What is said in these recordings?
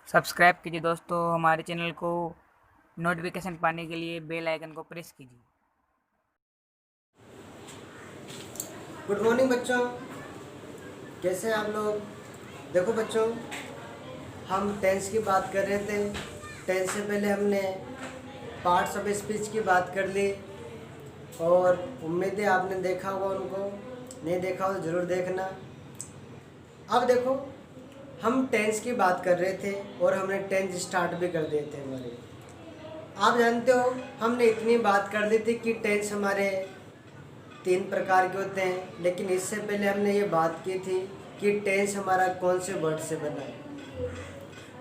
Subscribe कीजिए दोस्तों हमारे चैनल को। नोटिफिकेशन पाने के लिए बेल आइकन को प्रेस कीजिए। गुड मॉर्निंग बच्चों, कैसे हैं आप लोग। देखो बच्चों, हम टेंस की बात कर रहे थे। टेंस से पहले हमने पार्ट्स ऑफ स्पीच की बात कर ली और उम्मीद है आपने देखा होगा उनको। नहीं देखा हो तो ज़रूर देखना। अब देखो, हम टेंस की बात कर रहे थे और हमने टेंस स्टार्ट भी कर दिए थे हमारे। आप जानते हो, हमने इतनी बात कर दी थी कि टेंस हमारे 3 प्रकार के होते हैं, लेकिन इससे पहले हमने ये बात की थी कि टेंस हमारा कौन से वर्ड से बना है।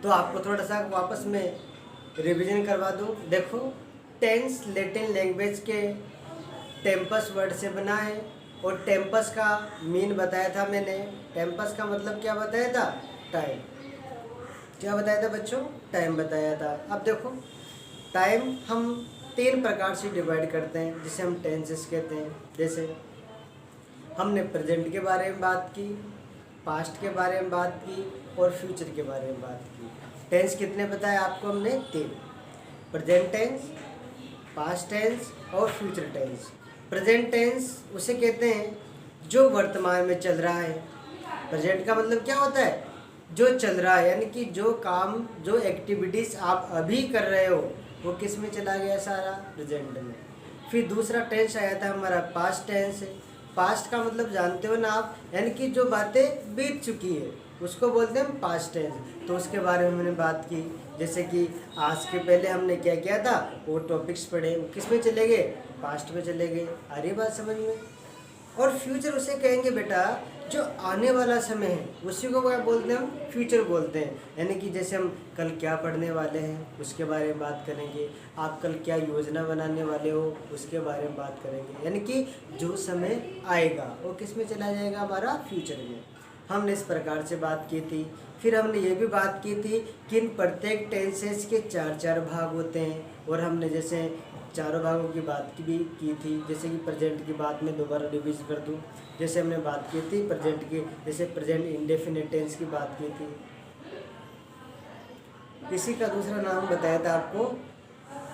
तो आपको थोड़ा सा वापस में रिवीजन करवा दूँ। देखो, टेंस लैटिन लैंग्वेज के टेम्पस वर्ड से बना है और टेम्पस का मीन बताया था मैंने। टेम्पस का मतलब क्या बताया था? टाइम। क्या बताया था बच्चों? टाइम बताया था। अब देखो, टाइम हम 3 प्रकार से डिवाइड करते हैं जिसे हम टेंसेस कहते हैं। जैसे हमने प्रेजेंट के बारे में बात की, पास्ट के बारे में बात की और फ्यूचर के बारे में बात की। टेंस कितने बताए आपको हमने? 3। प्रेजेंट टेंस, पास्ट टेंस और फ्यूचर टेंस। प्रेजेंट टेंस उसे कहते हैं जो वर्तमान में चल रहा है। प्रेजेंट का मतलब क्या होता है? जो चल रहा है, यानी कि जो काम, जो एक्टिविटीज़ आप अभी कर रहे हो वो किस में चला गया? सारा प्रेजेंट में। फिर दूसरा टेंस आया था हमारा पास्ट टेंस। पास्ट का मतलब जानते हो ना आप, यानी कि जो बातें बीत चुकी है उसको बोलते हैं पास्ट टेंस। तो उसके बारे में मैंने बात की। जैसे कि आज के पहले हमने क्या किया था, वो टॉपिक्स पढ़े, वो किस में चले गए? पास्ट में चले गए। आ रही बात समझ में? और फ्यूचर उसे कहेंगे बेटा जो आने वाला समय है, उसी को क्या बोलते हैं? हम फ्यूचर बोलते हैं। यानी कि जैसे हम कल क्या पढ़ने वाले हैं उसके बारे में बात करेंगे, आप कल क्या योजना बनाने वाले हो उसके बारे में बात करेंगे। यानी कि जो समय आएगा वो किस में चला जाएगा? हमारा फ्यूचर में। हमने इस प्रकार से बात की थी। फिर हमने ये भी बात की थी कि इन प्रत्येक टेंसेस के 4 भाग होते हैं और हमने जैसे चारों भागों की बात भी की थी। जैसे कि प्रेजेंट की बात में दोबारा रिवीज कर दूं। जैसे हमने बात की थी प्रेजेंट की, जैसे प्रेजेंट इंडेफिनिट टेंस की बात की थी। इसी का दूसरा नाम बताया था आपको,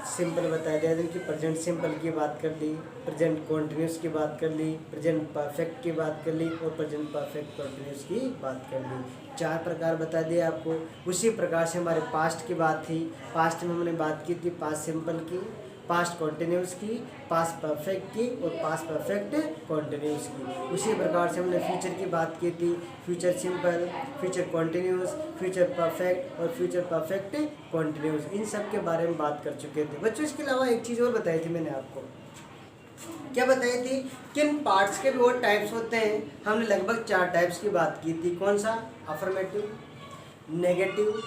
सिंपल बताया था कि प्रेजेंट सिंपल की बात कर ली, प्रेजेंट कॉन्टिन्यूस की बात कर ली, प्रेजेंट परफेक्ट की बात कर ली और प्रेजेंट परफेक्ट कॉन्टिन्यूस की बात कर ली। 4 प्रकार बता दिए आपको। उसी प्रकार से हमारे पास्ट की बात थी। पास्ट में हमने बात की थी पास्ट सिंपल की, पास्ट कॉन्टिन्यूस की, पास्ट परफेक्ट की और पास्ट परफेक्ट कॉन्टिन्यूस की। उसी प्रकार से हमने फ्यूचर की बात की थी, future simple, future continuous, future perfect और फ्यूचर परफेक्ट कॉन्टिन्यूस। इन सब के बारे में बात कर चुके थे बच्चों। इसके अलावा एक चीज़ और बताई थी मैंने आपको। क्या बताई थी? किन पार्ट्स के भी और टाइप्स होते हैं। हमने लगभग 4 टाइप्स की बात की थी। कौन सा? अफर्मेटिव, नेगेटिव,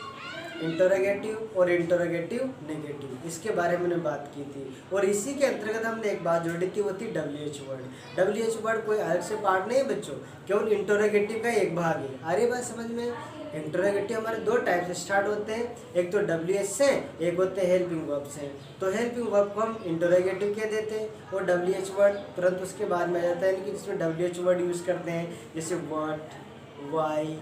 इंटरोगेटिव और इंटरोगेटिव नेगेटिव। इसके बारे में मैंने बात की थी। और इसी के अंतर्गत हमने एक बात जोड़ी थी, वो थी WH वर्ड। WH वर्ड कोई अलग से पार्ट नहीं है बच्चों, केवल इंटरोगेटिव का एक भाग है। आ रही बात समझ में? इंटरोगेटिव हमारे 2 टाइप से स्टार्ट होते हैं, एक तो WH से, एक होते हैं हेल्पिंग वर्ब से। तो हेल्पिंग वर्ब को हम इंटरोगेटिव कह देते हैं और WH वर्ड तुरंत उसके बाद में आ जाता है, यानी कि जिसमें WH वर्ड यूज़ करते हैं, जैसे व्हाट, वाई,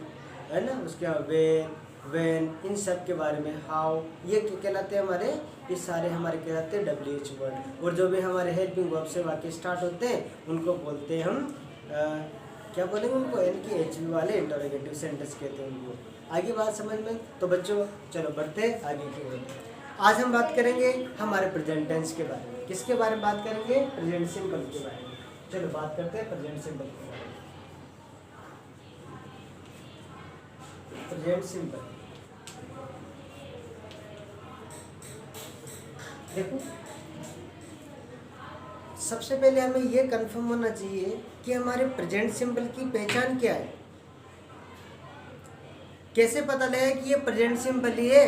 है ना, उसके बाद वेयर, व्हेन, इन सब के बारे में, हाउ, ये क्या कहलाते हैं हमारे? ये सारे हमारे कहलाते हैं WH वर्ड। और जो भी हमारे हेल्पिंग वर्ब से वाक्य स्टार्ट होते हैं उनको बोलते हैं हम क्या बोलेंगे उनको? यानी कि HV वाले इंटरोगेटिव सेंटेंस कहते हैं उनको। आगे बात समझ में? तो बच्चों चलो बढ़ते हैं आगे की ओर। आज हम बात करेंगे हमारे प्रेजेंट टेंस के बारे में। किसके बारे में बात करेंगे? प्रेजेंट सिंपल के बारे में। चलो बात करते हैं प्रेजेंट सिंपल के बारे में। प्रेजेंट सिंपल देखो, सबसे पहले हमें यह कंफर्म होना चाहिए कि हमारे प्रेजेंट सिंपल की पहचान क्या है। कैसे पता लगे कि ये प्रेजेंट सिंपल ही है?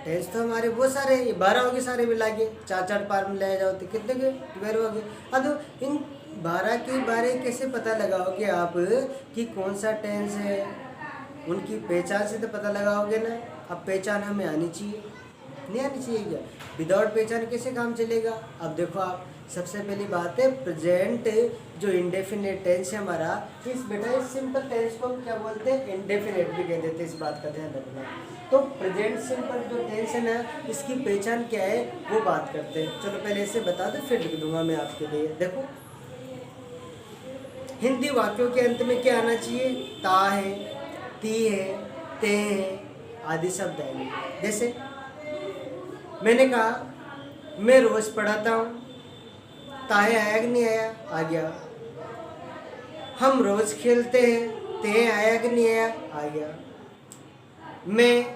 टेंस तो हमारे बहुत सारे, ये 12 हो गए सारे मिला के। 4 पार्ट में ले जाओ तो कितने के? 12 हो गए। अब इन 12 के बारे कैसे पता लगाओगे आप कि कौन सा टेंस है? उनकी पहचान से तो पता लगाओगे ना। अब पहचान हमें आनी चाहिए। नहीं आनी चाहिए क्या? विदाउट पहचान कैसे काम चलेगा? अब देखो आप, सबसे पहली बात है प्रेजेंट जो इंडेफिनेट टेंस है हमारा, इस बेटा इस सिंपल टेंस को हम क्या बोलते हैं? इंडेफिनेट भी कह देते हैं, इस बात का ध्यान रखना। तो प्रेजेंट सिंपल जो टेंस है ना, इसकी पहचान क्या है वो बात करते हैं। चलो पहले इसे बता दो, फिर लिख दूंगा मैं आपके लिए। देखो हिंदी वाक्यों के अंत में क्या आना चाहिए? ता है, ती है, ते है आदि शब्द आएंगे। जैसे मैंने कहा मैं रोज पढ़ाता हूँ, ताहे आया कि नहीं आया? आ गया। हम रोज खेलते हैं, ते आया कि नहीं आया? आ गया। मैं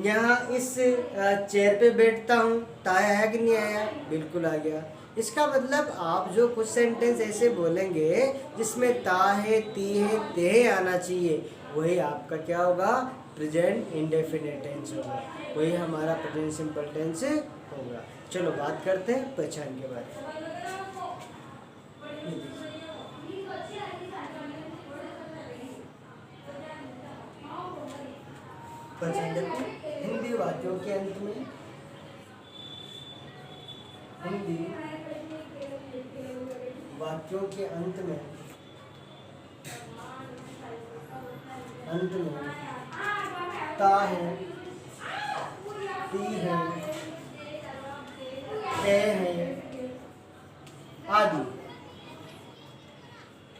यहाँ इस चेयर पे बैठता हूँ, ताहे आया कि नहीं आया? बिल्कुल आ गया। इसका मतलब आप जो कुछ सेंटेंस ऐसे बोलेंगे जिसमें ता है, ती है, ते है आना चाहिए, वही आपका क्या होगा? प्रेजेंट इंडेफिनिट टेंस होगा, वही हमारा प्रेजेंट सिंपल टेंस होगा। चलो बात करते हैं पहचान के बारे में। पहचान देखो, हिंदी वाक्यों के अंत में, हिंदी वाक्यों के अंत में ता है, ती है, ते है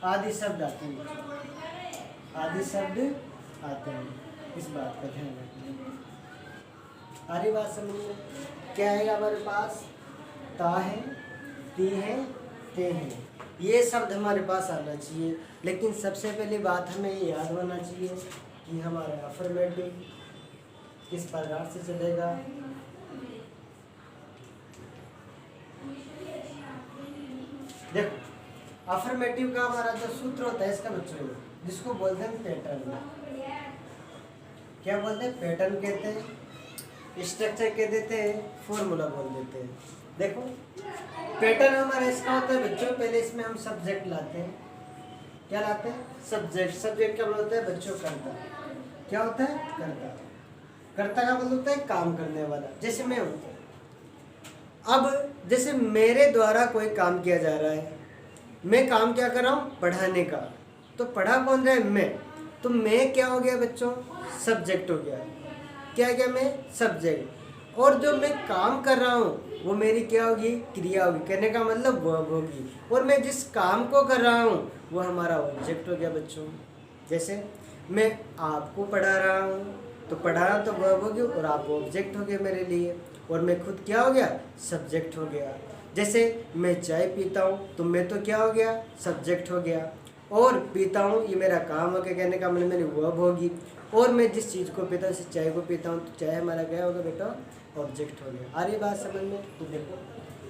आदि शब्द आते हैं। आदि शब्द आते हैं, इस बात का ध्यान रखना। आरी बात समझ में? क्या आएगा हमारे पास? ता है, ती है, ते है, ये शब्द हमारे पास आना चाहिए। लेकिन सबसे पहली बात हमें ये याद होना चाहिए कि हमारा अफर्मेटिव किस प्रकार से चलेगा। देखो अफर्मेटिव का हमारा जो सूत्र होता है इसका बच्चों, जिसको बोलते हैं पैटर्न। क्या बोलते हैं? पैटर्न कहते हैं, स्ट्रक्चर कह देते हैं, फॉर्मूला बोल देते हैं। देखो पैटर्न हमारा इसका होता है बच्चों, पहले इसमें हम सब्जेक्ट लाते हैं। क्या लाते हैं? सब्जेक्ट। सब्जेक्ट क्या बोलते हैं बच्चों? कर्ता। क्या होता है? कर्ता। कर्ता का मतलब होता है काम करने वाला, जैसे मैं हूँ। अब जैसे मेरे द्वारा कोई काम किया जा रहा है, मैं काम क्या कर रहा हूँ? पढ़ाने का। तो पढ़ा कौन रहा है? मैं। तो मैं क्या हो गया बच्चों? सब्जेक्ट हो गया। क्या क्या? मैं सब्जेक्ट। और जो मैं काम कर रहा हूँ वो मेरी क्या होगी? क्रिया होगी। कहने का मतलब वर्ब होगी। और मैं जिस काम को कर रहा हूँ वो हमारा ऑब्जेक्ट हो गया बच्चों। जैसे मैं आपको पढ़ा रहा हूँ, तो पढ़ाना तो वर्ब होगी और आप ऑब्जेक्ट हो गए मेरे लिए, और मैं खुद क्या हो गया? सब्जेक्ट हो गया। जैसे मैं चाय पीता हूँ, तो मैं तो क्या हो गया? सब्जेक्ट हो गया। और पीता हूँ ये मेरा काम हो गया, कहने का मतलब मेरी वर्ब होगी। और मैं जिस चीज़ को पीता हूँ, चाय को पीता हूँ, तो चाय हमारा क्या होगा बेटा? ऑब्जेक्ट हो गया। आ रही बात समझ में? तो देखो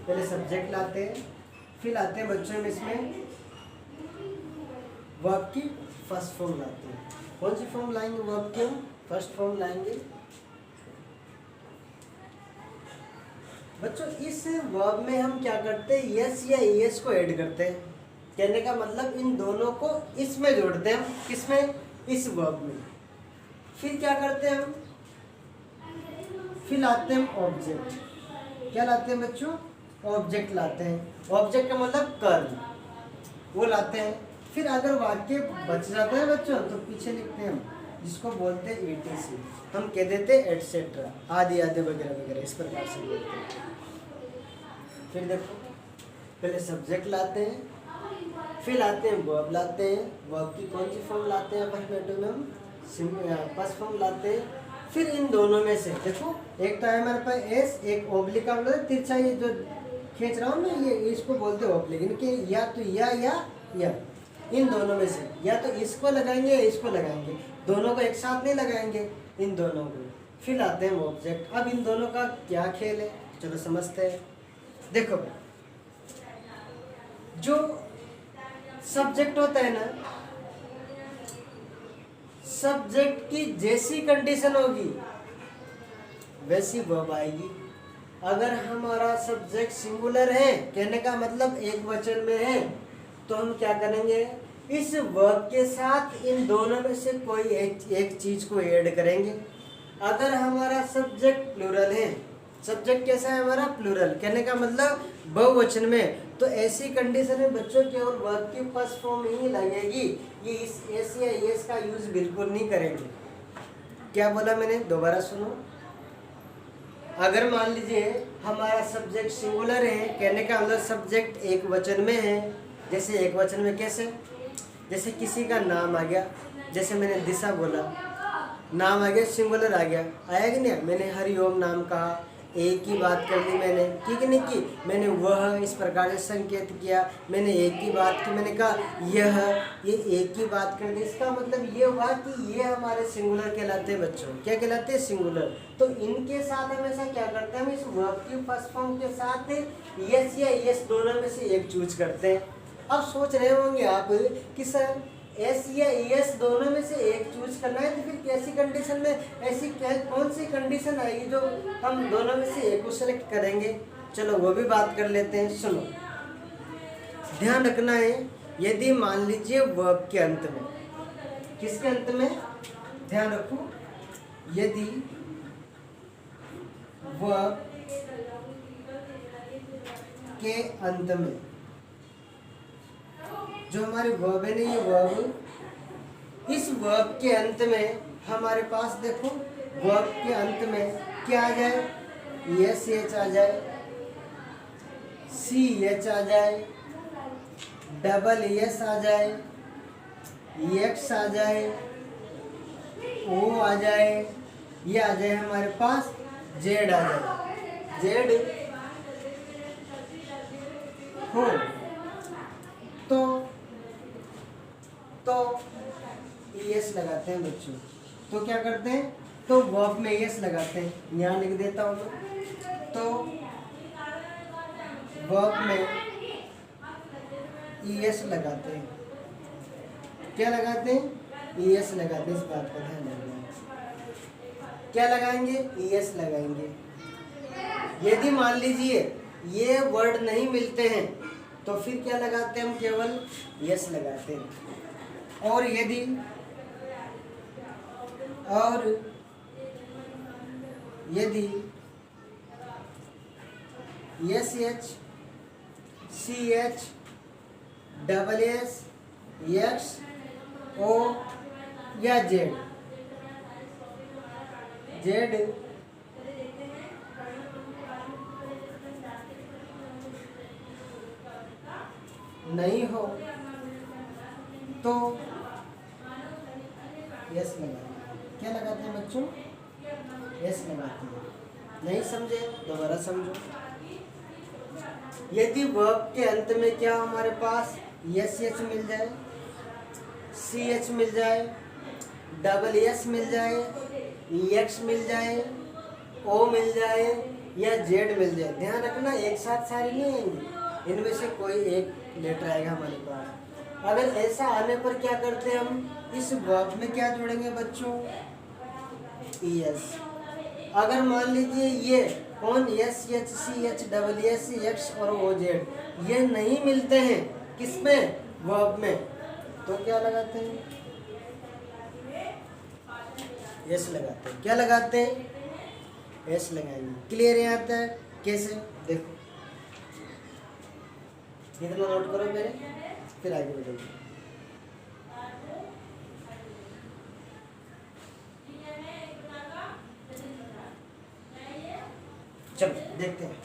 पहले सब्जेक्ट लाते हैं, फिर आते हैं बच्चों में इसमें वर्ब की फर्स्ट फॉर्म लाते हैं। कौन सी फॉर्म लाएंगे वर्ब की? हम फर्स्ट फॉर्म लाएंगे बच्चों। इस वर्ब में हम क्या करते हैं? यस या एस को ऐड करते हैं। कहने का मतलब इन दोनों को इसमें जोड़ते हैं हम। किसमें? इस वर्ब में। फिर क्या करते हैं हम? फिर लाते हैं ऑब्जेक्ट। क्या लाते हैं बच्चों? ऑब्जेक्ट लाते हैं। ऑब्जेक्ट का मतलब कर्म, वो लाते हैं। फिर अगर वाक्य बच जाता है बच्चों तो पीछे लिखते हैं हम, जिसको बोलते हैं ETC। हम कह देते हैं एटसेट्रा, आदि आदि वगैरह वगैरह, इस प्रकार से बोलते हैं। फिर देखो पहले सब्जेक्ट लाते हैं, फिर लाते हैं वर्ब लाते हैं। वर्ब की कौन सी फॉर्म लाते हैं? अफर्मेटिव में हम फर्स्ट फॉर्म लाते हैं। फिर इन दोनों में से देखो, एक तो है हमारे पास एस, एक ओब्लिक का मतलब तिरछा, ये जो खींच रहा हूँ मैं, ये इसको बोलते हैं ओब्लिक। इनके या तो या इन दोनों में से या तो इसको लगाएंगे या इसको लगाएंगे, दोनों को एक साथ नहीं लगाएंगे, इन दोनों को। फिर आते हैं ऑब्जेक्ट। अब इन दोनों का क्या खेल है, चलो समझते हैं। देखो जो सब्जेक्ट होता है ना, सब्जेक्ट की जैसी कंडीशन होगी वैसी वर्ब आएगी। अगर हमारा सब्जेक्ट सिंगुलर है, कहने का मतलब एक वचन में है, तो हम क्या करेंगे? इस वर्ब के साथ इन दोनों में से कोई एक चीज को ऐड करेंगे। अगर हमारा सब्जेक्ट प्लूरल है, सब्जेक्ट कैसा है हमारा प्लूरल, कहने का मतलब बहुवचन में, तो ऐसी कंडीशन में बच्चों केवल वर्ब की फर्स्ट फॉर्म ही लगेगी, ये इस एस या एस का यूज बिल्कुल नहीं करेंगे। क्या बोला मैंने, दोबारा सुनो। अगर मान लीजिए हमारा सब्जेक्ट सिंगुलर है, कहने का मतलब सब्जेक्ट एक वचन में है, जैसे एक वचन में कैसे, जैसे किसी का नाम आ गया, जैसे मैंने दिशा बोला, नाम आ गया, सिंगुलर आ गया, आया कि नहीं, मैंने हरिओम नाम कहा, एक की बात कर ली मैंने, ठीक है नहीं की, मैंने वह इस प्रकार से संकेत किया, मैंने एक की बात की, मैंने कहा यह, ये एक की बात कर दी, इसका मतलब ये हुआ कि ये हमारे सिंगुलर कहलाते हैं बच्चों, क्या कहलाते हैं, सिंगुलर। तो इनके साथ हमेशा क्या करते हैं, हम इस वर्ब की फर्स्ट फॉर्म के साथ यस या यस दोनों में से एक चूज करते हैं। अब सोच रहे होंगे आप कि सर एस या एस दोनों में से एक चूज करना है, तो फिर कैसी कंडीशन में, ऐसी कौन सी कंडीशन आएगी जो हम दोनों में से एक को सेलेक्ट करेंगे, चलो वो भी बात कर लेते हैं। सुनो, ध्यान रखना है, यदि मान लीजिए वर्ब के अंत में, किसके अंत में, ध्यान रखो, यदि वर्ब के अंत में, जो हमारी वर्ब है ना, ये वर्ब, इस वर्ब के अंत में हमारे पास देखो, वर्ब के अंत में क्या आ जाए, एस एच आ जाए, सी एच आ जाए, डबल एस आ जाए, एक्स आ जाए, ओ आ जाए, ये आ जाए हमारे पास, जेड आ जाए, जेड हो, तो एस लगाते हैं बच्चों, तो क्या करते हैं, तो वर्ब में एस लगाते हैं, यहाँ लिख देता हूँ मैं, तो वर्ब में एस लगाते हैं, क्या लगाते हैं, एस लगाते हैं, इस बात का ध्यान रखना, क्या लगाएंगे, एस लगाएंगे। यदि मान लीजिए ये वर्ड नहीं मिलते हैं तो फिर क्या लगाते हैं, हम केवल यस लगाते हैं। और यदि S H, C H, double S, X, O या जेड नहीं हो तो यस लगाते हैं। क्या लगाते हैं बच्चों, यस लगाते हैं। नहीं समझे, दोबारा समझो। यदि वर्ब के अंत में क्या हमारे पास यस एच मिल जाए, सी एच मिल जाए, डबल एस मिल जाए, एक्स मिल जाए, ओ मिल जाए या जेड मिल जाए, ध्यान रखना एक साथ सारी नहीं आएंगी, इनमें से कोई एक लेटर आएगा हमारे पास। अगर ऐसा आने पर क्या करते हैं, हम इस वर्ब में क्या जोड़ेंगे बच्चों, एस। अगर मान लीजिए ये कौन, S H, C H, double S, X और ओ जेड, ये नहीं मिलते हैं किसमें, वर्ब में, तो क्या लगाते हैं, एस लगाते हैं। क्या लगाते हैं, एस लगाएंगे। क्लियर है यहाँ तक, कैसे, देखो इतना नोट करो मेरे, फिर आगे बढ़ेंगे। चलो देखते हैं।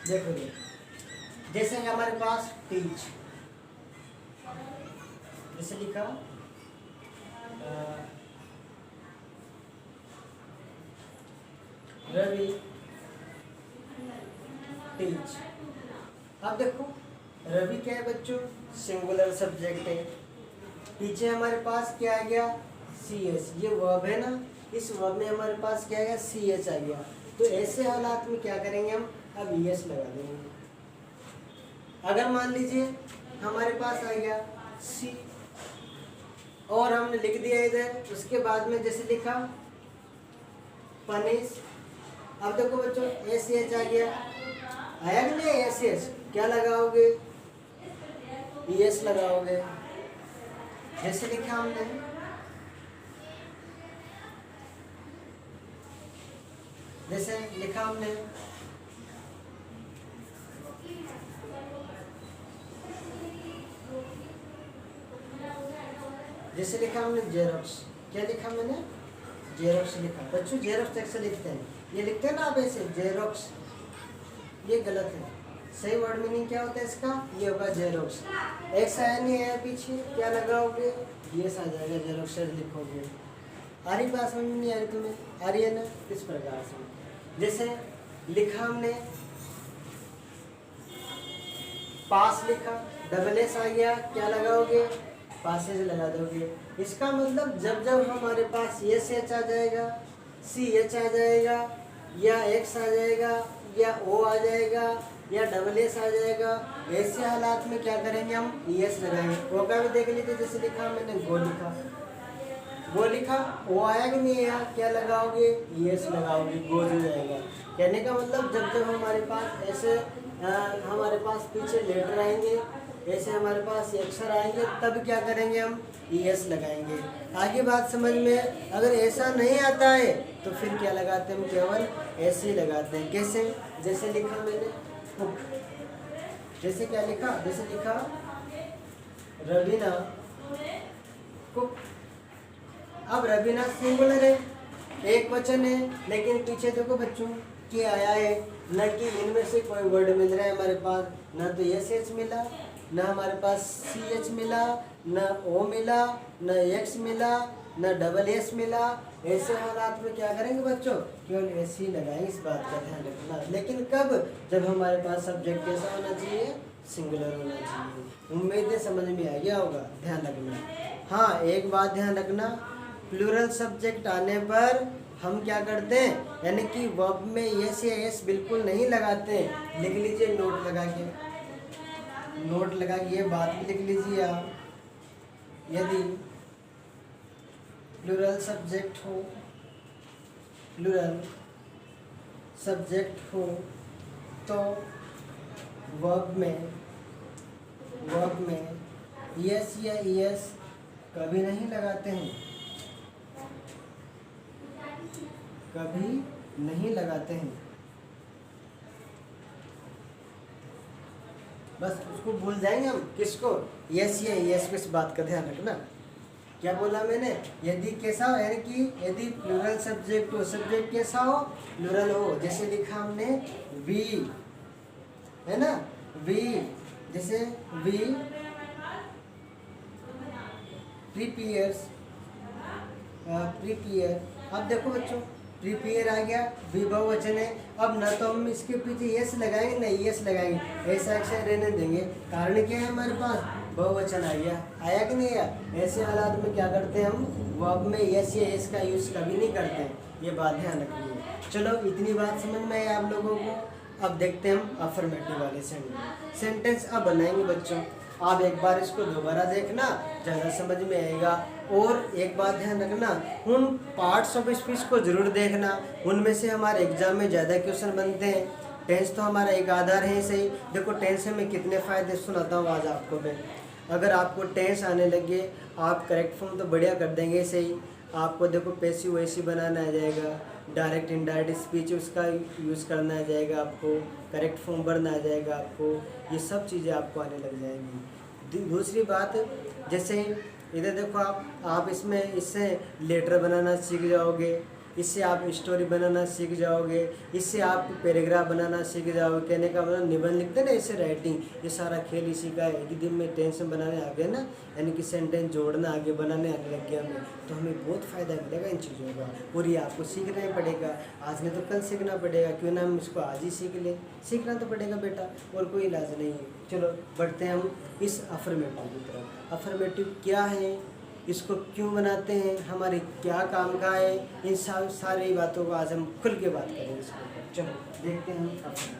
देखो जैसे हमारे पास टीच, जैसे लिखा रवि टीच। अब देखो रवि क्या है बच्चों, सिंगुलर सब्जेक्ट है, पीछे हमारे पास क्या आ गया, सी एच, ये वर्ब है ना, इस वर्ब में हमारे पास क्या आ गया, सी एच आ गया। तो ऐसे हालात में क्या करेंगे हम, अब यस लगा देंगे। अगर मान लीजिए हमारे पास आ गया सी और हमने लिख दिया इधर। उसके बाद में जैसे लिखा पनिश। अब देखो बच्चों एस एच आ गया, आया कि नहीं एस एच, क्या लगाओगे एस लगाओगे। जैसे लिखा हमने जैसे लिखा हमने जैसे लिखा हमने जेरोक्स, क्या लिखा मैंने जेरोक्स लिखा। बच्चों जेरोक्स कैसे लिखते हैं, ये लिखते हैं ना आप ऐसे जेरोक्स, ये गलत है। सही वर्ड मीनिंग क्या होता है इसका, ये होगा जेरोक्स। एक्स आया नहीं है पीछे, क्या लगाओगे यस आ जाएगा, जेरोक्स लिखोगे। आ रही बात समझ में नहीं आ रही तुम्हें, आ रही है ना। किस प्रकार से जैसे लिखा हमने पास लिखा, डबल एस आ गया, क्या लगाओगे पासेज लगा दोगे। इसका मतलब जब जब हमारे पास एस एच आ जाएगा, सी एच आ जाएगा, या एक्स आ जाएगा, या ओ आ जाएगा, या डबल एस आ जाएगा, ऐसे हालात में क्या करेंगे हम एस लगाएंगे। ओ का भी देख लीजिए, जैसे लिखा मैंने गो लिखा, गो लिखा, ओ आया कि नहीं आया, क्या लगाओगे एस लगाओगे, गो हो जाएगा। कहने का मतलब जब जब हमारे पास ऐसे हमारे पास पीछे लेटर आएंगे, ऐसे हमारे पास अक्षर आएंगे, तब क्या करेंगे हम एस लगाएंगे। आगे बात समझ में। अगर ऐसा नहीं आता है तो फिर क्या लगाते हैं हम, केवल ऐसे ही लगाते हैं। कैसे, जैसे लिखा मैंने कुक, जैसे क्या लिखा, जैसे लिखा रवीना कुक। अब रवीना सिंगुलर है, एक वचन है, लेकिन पीछे देखो बच्चों कि आया है, न कि इनमें से कोई वर्ड मिल रहा है हमारे पास, न तो एस एच मिला, न हमारे पास सी एच मिला, न ओ मिला, न एक्स मिला, न डबल एस मिला। ऐसे हालात में क्या करेंगे बच्चों, केवल एस ही लगाएंगे, इस बात का ध्यान रखना। लेकिन कब, जब हमारे पास सब्जेक्ट कैसा होना चाहिए, सिंगुलर होना चाहिए। उम्मीद है समझ में आ गया होगा, ध्यान रखना। हाँ एक बात ध्यान रखना, प्लूरल सब्जेक्ट आने पर हम क्या करते हैं, यानी कि वर्ब में यस या एस बिल्कुल नहीं लगाते हैं। लिख लीजिए नोट लगा के, नोट लगा के ये बात भी लिख लीजिए आप। यदि प्लूरल सब्जेक्ट हो, प्लूरल सब्जेक्ट हो तो वर्ब में यस या एस कभी नहीं लगाते हैं, कभी नहीं लगाते हैं। बस उसको भूल जाएंगे हम, किसको, यस या यस पे इस बात का ध्यान रखना। क्या बोला मैंने, यदि कैसा हो, यानी कि यदि प्लूरल सब्जेक्ट हो, सब्जेक्ट कैसा हो, प्लूरल हो। जैसे लिखा हमने वी, है ना, वी, जैसे वी प्रिपेयर्स, प्रिपेयर। अब देखो बच्चों प्रिपेयर आ गया, वी बहुवचन है। अब ना तो हम इसके पीछे यस लगाएंगे ना यस लगाएंगे, ऐसा अक्षर रहने देंगे। कारण क्या है, हमारे पास बहुवचन आ गया, आया कि नहीं आया। ऐसे हालात में क्या करते हैं हम, वर्ब में यस या एस का यूज कभी नहीं करते हैं, ये बात ध्यान रखनी है। चलो इतनी बात समझ में आई आप लोगों को। अब देखते हैं हम अफर्मेटिव वाले सेंटेंस अब बनाएंगे बच्चों। आप एक बार इसको दोबारा देखना, ज़्यादा समझ में आएगा। और एक बात ध्यान रखना, उन पार्ट्स ऑफ स्पीच को जरूर देखना, उनमें से हमारे एग्जाम में ज़्यादा क्वेश्चन बनते हैं। टेंस तो हमारा एक आधार है सही। देखो टेंस से मैं कितने फ़ायदे सुनाता हूँ आज आपको मैं। अगर आपको टेंस आने लगे, आप करेक्ट फॉर्म तो बढ़िया कर देंगे सही। आपको देखो पैसिव वैसिव बनाना आ जाएगा, डायरेक्ट इनडायरेक्ट स्पीच उसका यूज़ करना आ जाएगा, आपको करेक्ट फॉर्म भरना आ जाएगा, आपको ये सब चीज़ें आपको आने लग जाएंगी। दूसरी बात, जैसे इधर देखो आप इसमें इससे लेटर बनाना सीख जाओगे, इससे आप स्टोरी बनाना सीख जाओगे, इससे आप पैराग्राफ बनाना सीख जाओगे। कहने का मतलब निबंध लिखते हैं ना, इससे राइटिंग, ये सारा खेल इसी का है। एक दिन में टेंस बनाने आ गए ना, यानी कि सेंटेंस जोड़ना आगे बनाने आने लग गया हमें, तो हमें बहुत फ़ायदा मिलेगा इन चीज़ों का। और ये आपको सीखना ही पड़ेगा, आज नहीं तो कल सीखना पड़ेगा, क्यों ना हम इसको आज ही सीख लें। सीखना तो पड़ेगा बेटा, और कोई इलाज नहीं है। चलो बढ़ते हैं हम इस अफर्मेटिव की तरफ। अफर्मेटिव क्या है, इसको क्यों बनाते हैं, हमारे क्या काम का है, इन सारी बातों को आज हम खुल के बात करेंगे इसके ऊपर। चलो देखते हैं हम अफर्मेटिव।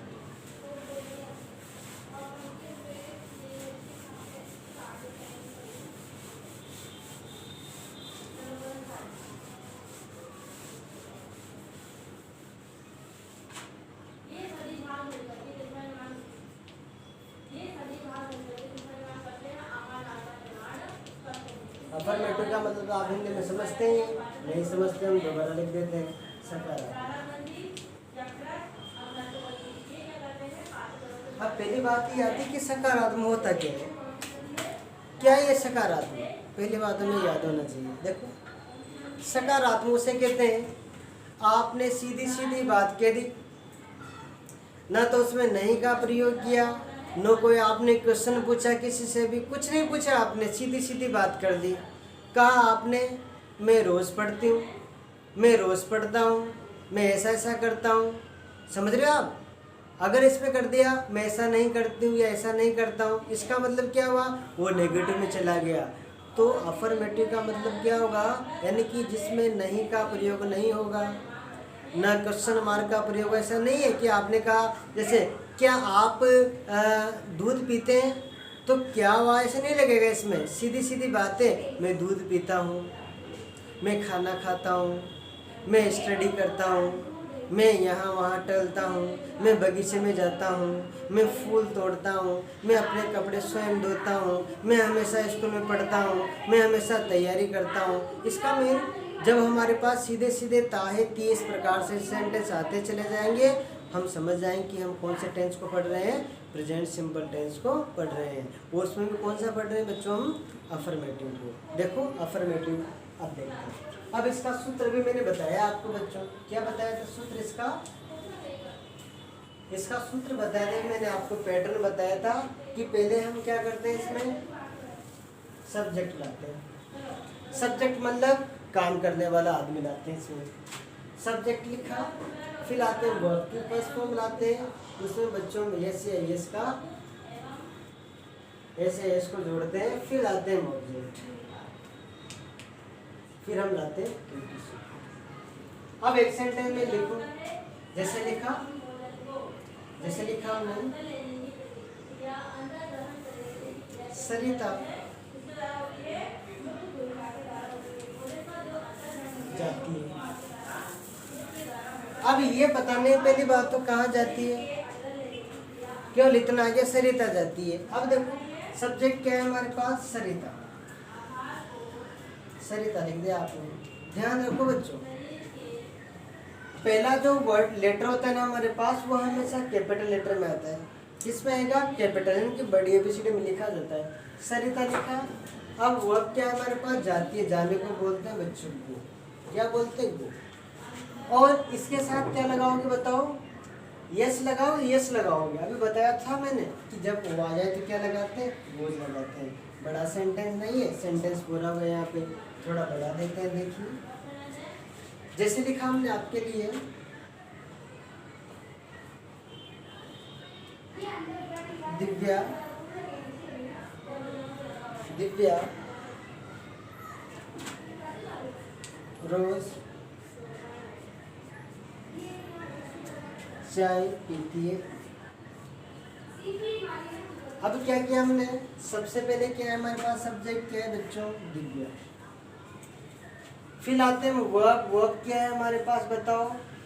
अफर्मेटिव का मतलब आप हिंदी में समझते हैं, नहीं समझते हम दोबारा लिख देते हैं, सकारात्मक। अब पहली बात ये आती है कि सकारात्मक होता क्या है, क्या ये सकारात्मक, पहली बात हमें याद होना चाहिए। देखो सकारात्मक से कहते हैं आपने सीधी सीधी बात कह दी, ना तो उसमें नहीं का प्रयोग किया, न कोई आपने क्वेश्चन पूछा, किसी से भी कुछ नहीं पूछा, आपने सीधी सीधी बात कर दी। कहा आपने मैं रोज़ पढ़ती हूँ, मैं रोज़ पढ़ता हूँ, मैं ऐसा ऐसा करता हूँ, समझ रहे हो आप। अगर इस पे कर दिया मैं ऐसा नहीं करती हूँ या ऐसा नहीं करता हूँ, इसका मतलब क्या हुआ, वो नेगेटिव में चला गया। तो अफर्मेटिव का मतलब क्या होगा, यानी कि जिसमें नहीं का प्रयोग नहीं होगा, ना क्वेश्चन मार्क का प्रयोग। ऐसा नहीं है कि आपने कहा जैसे क्या आप दूध पीते हैं, तो क्या हुआ ऐसे नहीं लगेगा, इसमें सीधी सीधी बातें, मैं दूध पीता हूँ, मैं खाना खाता हूँ, मैं स्टडी करता हूँ, मैं यहाँ वहाँ टहलता हूँ, मैं बगीचे में जाता हूँ, मैं फूल तोड़ता हूँ, मैं अपने कपड़े स्वयं धोता हूँ, मैं हमेशा स्कूल में पढ़ता हूँ, मैं हमेशा तैयारी करता हूँ। इसका मीन जब हमारे पास सीधे सीधे ताहे ती इस प्रकार से सेंटेंस आते चले जाएंगे, हम समझ जाएंगे कि हम कौन से टेंस को पढ़ रहे हैं, प्रेजेंट सिंपल टेंस को पढ़ रहे हैं। और उसमें भी कौन सा पढ़ रहे हैं बच्चों, हम अफर्मेटिव को। देखो अफर्मेटिव अब देखते हैं। अब इसका सूत्र भी मैंने बताया आपको बच्चों, क्या बताया था सूत्र इसका सूत्र बताया था मैंने आपको, पैटर्न बताया था कि पहले हम क्या करते हैं, इसमें सब्जेक्ट लाते हैं। सब्जेक्ट मतलब काम करने वाला आदमी लाते हैं। इसमें सब्जेक्ट लिखा, फिर आते हैं वर्ब की फर्स्ट फॉर्म लाते हैं, उसमें बच्चों में यस या यस का ऐसे यस को जोड़ते हैं, फिर आते हैं ऑब्जेक्ट, फिर हम लाते हैं। अब एक सेंटेंस में लिखो, जैसे लिखा हमने, सरिता जाती है। अब ये बताने पहली बात तो कहाँ जाती है, केवल इतना आगे सरिता जाती है। अब देखो सब्जेक्ट क्या है हमारे पास, सरिता लिख दिया आपने। ध्यान रखो बच्चों, पहला जो वर्ड लेटर होता है ना हमारे पास, वो हमेशा कैपिटल लेटर में आता है। किसमें आएगा, कैपिटल, यानी बड़ी एबीसीडी में लिखा जाता है। सरिता लिखा। अब वर्ब क्या है हमारे पास, जाती है, जाने को बोलते हैं बच्चों को, क्या बोलते हैं वो। और इसके साथ क्या लगाओगे बताओ, यस लगाओ, यस लगाओगे। अभी बताया था मैंने कि जब वो आ जाए तो क्या लगाते हैं, वो लगाते हैं। बड़ा सेंटेंस नहीं है, सेंटेंस पूरा हुआ, यहाँ पे थोड़ा बढ़ा देते हैं। देखिए जैसे लिखा हमने आपके लिए, दिव्या रोज चाय पीती है। अब क्या किया हमने, सबसे पहले क्या है हमारे पास, सब्जेक्ट क्या है बच्चों, दिव्या। फिर आते हैं वर्ब क्या है हमारे पास बताओ,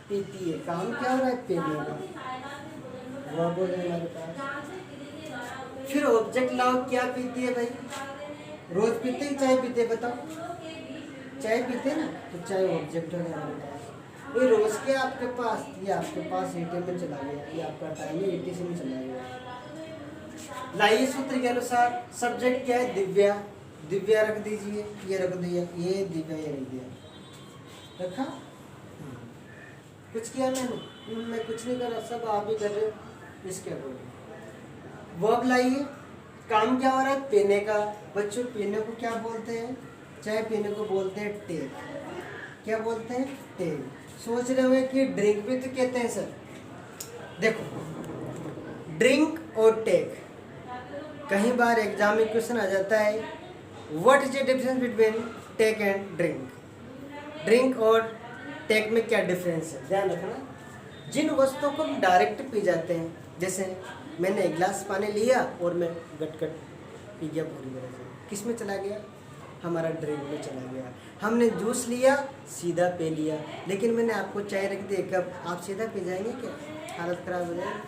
पीती है। काम क्या हो रहा है, पीने का, वर्ब हो गया हमारे पास। फिर ऑब्जेक्ट लाओ, क्या पीती है भाई, रोज पीते हैं, चाय पीते हैं, बताओ चाय पीते हैं ना, तो चाय ऑब्जेक्ट हो गया हमारे पास। ये रोज के आपके पास, ये आपके पास एटीएम में चला गया, ये आपका टाइम है, एटीएम में चला गया। लाइए सूत्र के अनुसार सब्जेक्ट क्या है, दिव्या रख दीजिए, ये रख दिया, ये दिव्या ये रख दिया, रखा। कुछ किया मैंने, मैं कुछ नहीं कर रहा, सब आप ही कर रहे हो। इसके अकॉर्डिंग वर्ब लाइए, काम क्या हो रहा है, पीने का। बच्चों पीने को क्या बोलते हैं, चाय पीने को बोलते हैं टेक। क्या बोलते हैं, टेक। सोच रहे हुए कि ड्रिंक भी तो कहते हैं सर। देखो ड्रिंक और टेक, कई बार एग्जाम में क्वेश्चन आ जाता है, what is the difference between take and drink. Drink और टेक में क्या डिफरेंस है, ध्यान रखना। जिन वस्तुओं को हम डायरेक्ट पी जाते हैं, जैसे मैंने एक गिलास पानी लिया और मैं गट पी गया पूरी तरह से, किस में चला गया, हमारा ड्रिंक में चला गया। हमने जूस लिया, सीधा पी लिया। लेकिन मैंने आपको चाय रख दी कब, आप सीधा पी जाएंगे क्या, हालत ख़राब हो जाएगी।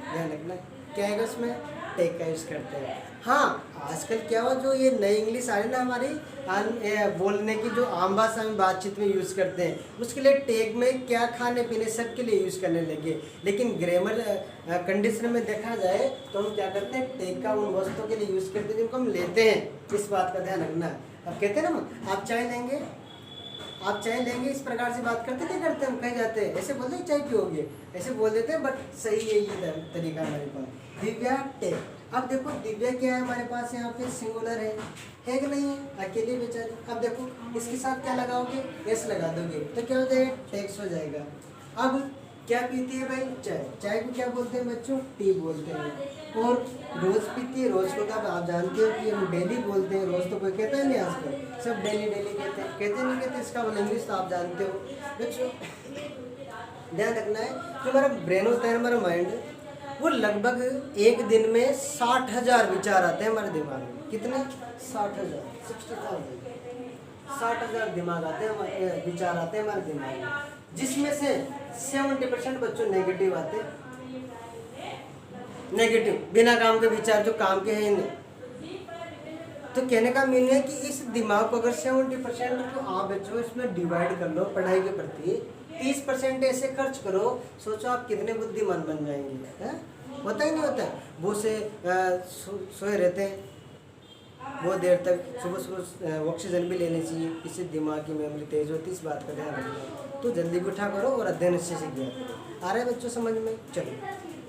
ध्यान रखना क्या है उसमें, टेक का यूज़ करते हैं। हाँ, आजकल क्या हुआ, जो ये नई इंग्लिश आ रही ना हमारी बोलने की, जो आम भाषा में बातचीत में यूज़ करते हैं, उसके लिए टेक में क्या खाने पीने सब के लिए यूज़ करने लगे। लेकिन ग्रामर कंडीशन में देखा जाए तो हम क्या करते हैं, टेक का उन वस्तुओं के लिए यूज़ करते हैं जिनको हम लेते हैं। इस बात का ध्यान रखना है। अब कहते हैं ना, आप चाय लेंगे, आप चाय लेंगे, इस प्रकार से बात करते नहीं करते, हम कहीं जाते हैं ऐसे बोलते हैं चाय पियोगे, ऐसे बोल देते हैं, बट सही है ये तरीका हमारे पास। दिव्या टेक, अब देखो दिव्या क्या है हमारे पास, यहाँ पे सिंगुलर है कि नहीं है, अकेले बेचारी। अब देखो इसके साथ क्या लगाओगे, एस लगा दोगे तो क्या हो जाएगा, टेक्स हो जाएगा। अब क्या पीती है भाई, चाय, चाय को क्या बोलते हैं बच्चों, टी बोलते हैं। और रोज पीती है, रोज को तो आप जानते हो कि हम डेली बोलते हैं, रोज तो कोई कहता है नहीं आजकल, सब डेली डेली कहते नहीं कहते, इसका इंग्लिश तो आप जानते हो बच्चों। ध्यान रखना है कि हमारा ब्रेन होता है, हमारा माइंड, वो लगभग एक दिन में 60,000 विचार आते हैं हमारे दिमाग में। कितने, 60,000, 60,000 दिमाग आते हैं, विचार आते हैं हमारे दिमाग में, जिसमें से 70% बच्चों नेगेटिव आते हैं। नेगेटिव बिना काम के विचार, जो काम के हैं नहीं। तो कहने का मीन है कि इस दिमाग को अगर 70% को आप बच्चों इसमें डिवाइड कर लो, पढ़ाई के प्रति 30% ऐसे खर्च करो, सोचो आप कितने बुद्धिमान बन जाएंगे। है? होता ही नहीं होता। वो से सोए रहते हैं बहुत देर तक, सुबह सुबह ऑक्सीजन भी लेनी चाहिए, इससे दिमाग की मेमोरी तेज होती है, इस बात का ध्यान रखना। तो जल्दी भी उठा करो और अध्ययन अच्छे से किया करो। आ रहा है बच्चों समझ में? चलो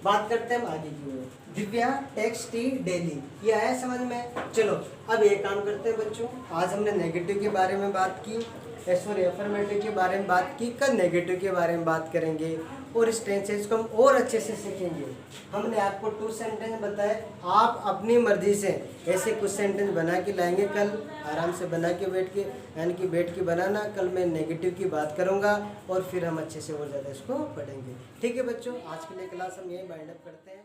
बात करते हैं हम आगे की ओर। दिव्या टेक्स टी डेली, ये आया समझ में? चलो अब एक काम करते हैं बच्चों, आज हमने नेगेटिव के बारे में बात की, सॉरी अफर्मेटिव के बारे में बात की, कल नेगेटिव के बारे में बात करेंगे और इस टेंसेस को हम और अच्छे से सीखेंगे। हमने आपको 2 सेंटेंस बताए, आप अपनी मर्जी से ऐसे कुछ सेंटेंस बना के लाएंगे, कल आराम से बना के बैठ के, यानी कि बैठ के बनाना। कल मैं नेगेटिव की बात करूंगा और फिर हम अच्छे से और ज़्यादा इसको पढ़ेंगे। ठीक है बच्चों, आज के लिए क्लास हम यही वाइंड अप करते हैं।